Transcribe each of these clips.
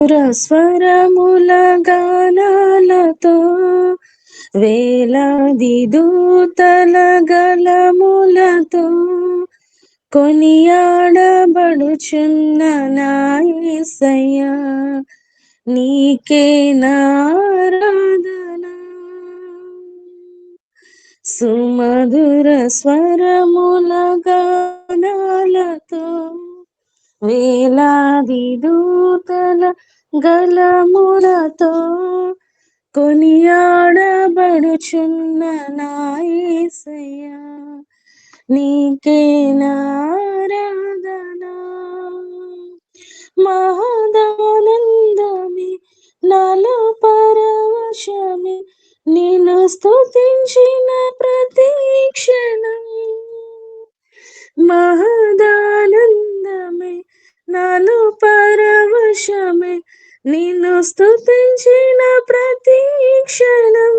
స్వరముల గానాలతో వేలాది దూతల గలములతో కొనియాడబడుచున్న నా యేసయ్యా నీకే నారాధన. సుమధుర స్వరముల గానాలతో వేలాది దూతల గలములతో కొనియాడబడుచున్న నా యేసయ్యా నీకే నారాధన. మహదానందమే నాలో పరవశమే నిన్ను స్తుతించిన ప్రతి క్షణం. మహదానందమే నాలో పరవశమే నిన్ను స్తుతించిన ప్రతి క్షణం.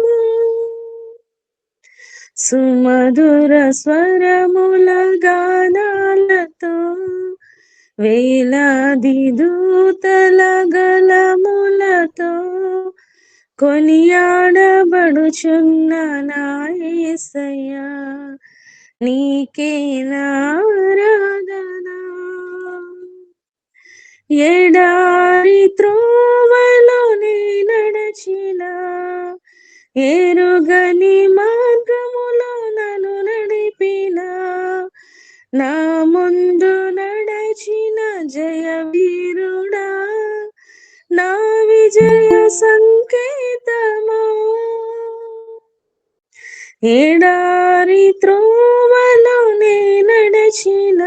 సుమధుర స్వరముల గానాలతో వేలాది దూతల గలములతో కొనియాడబడుచున్న నా యేసయ్యా నీకే నారాధన. ఎడారి త్రోవలో నే నడచిన ఎరుగని మార్గములో నన్ను నడిపిన నా ముందు నడచిన జయ వీరుడా నా విజయ సంకేతమా. ఎడారి త్రోవలో నే నడచిన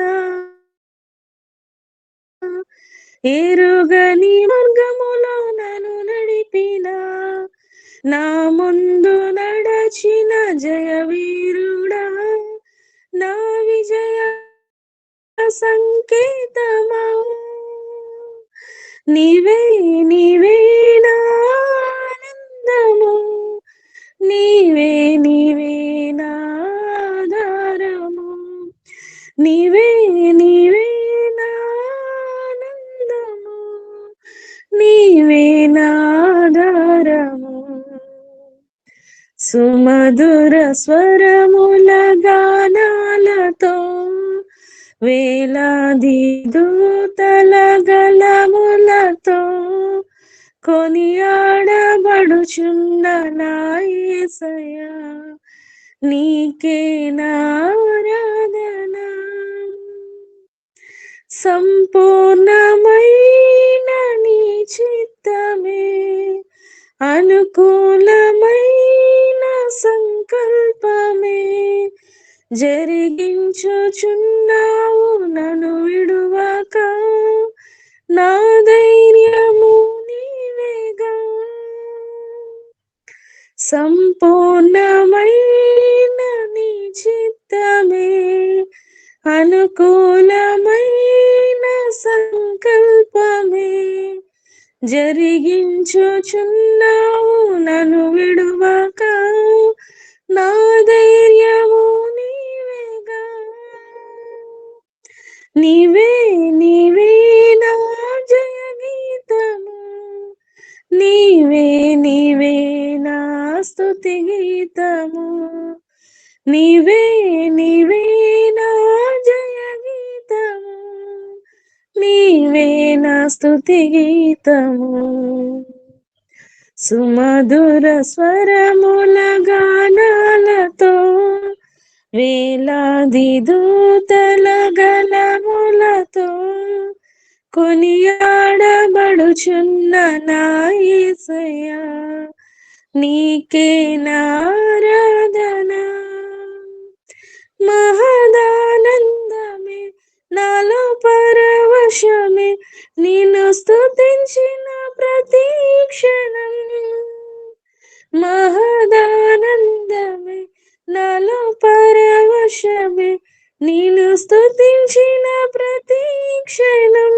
ఎరుగని మార్గములో నన్ను నడిపిన నా ముందు నడచిన జయ వీరుడా నా విజయ సంకేతమా. నీవే నీవే నా ఆనందము నీవే నీవే నా ఆధారము నీవే నీవే నా ఆనందము నీవే నా ఆధారము. సుమధుర స్వరముల గానాలతో వేలాది దూతల గలములతో కొనియాడబడుచున్న నా యేసయ్యా నీకే నారాధన. సంపూర్ణమైన నీ చిత్తమే అనుకూలమైన సంకల్పమే జరిగించుచున్నావు నన్ను విడువక నా ధైర్యము నీవేగా. సంపూర్ణమైన నీ చిత్తమే అనుకూలమైన సంకల్పమే జరిగించుచున్నావు నన్ను విడువక నా ధైర్యము నీవేగా. నీవే నీవే నా జయ గీతము నీవే నీవే నా స్తుతి గీతము నీవే నీవే నా జయ గీతము నీవే నా స్తుతి గీతము. సుమధుర స్వరముల గానాలతో వేలాది దూతల గలములతో కొనియాడబడుచున్న నా యేసయ్యా నీకే నారాధన. మహదానందమే నాలో పరవశమే నిన్ను స్తుతించిన ప్రతి క్షణం. మహదానందమే నాలో పరవశమే నిన్ను స్తుతించిన ప్రతి క్షణం.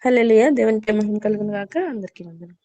హల్లెలూయా. దేవునికి మహిమ కలుగును గాక. అందరికీ వందనం.